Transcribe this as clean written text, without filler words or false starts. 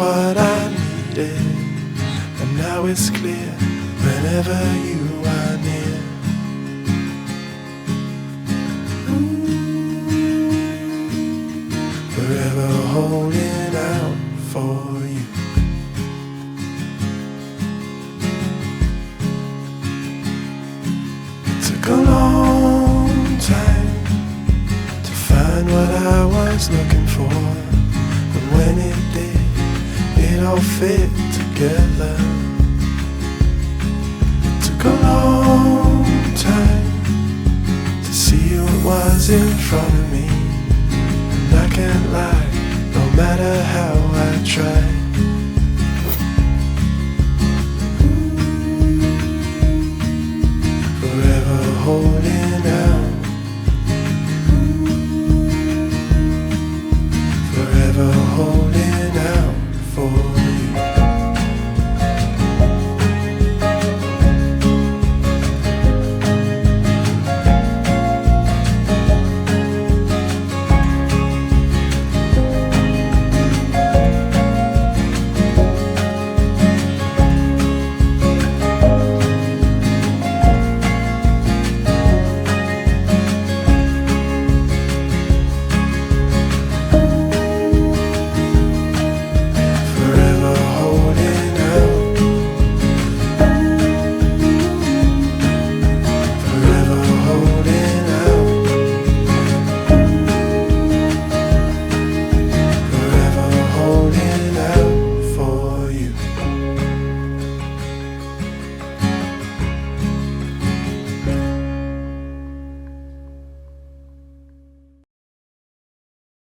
what I needed, and now it's clear whenever you are near. Forever holding out for you. It took a long time to find what I was looking for, and when it did, it all fit together. It took a long time to see what was in front of me, and I can't lie, no matter how I try.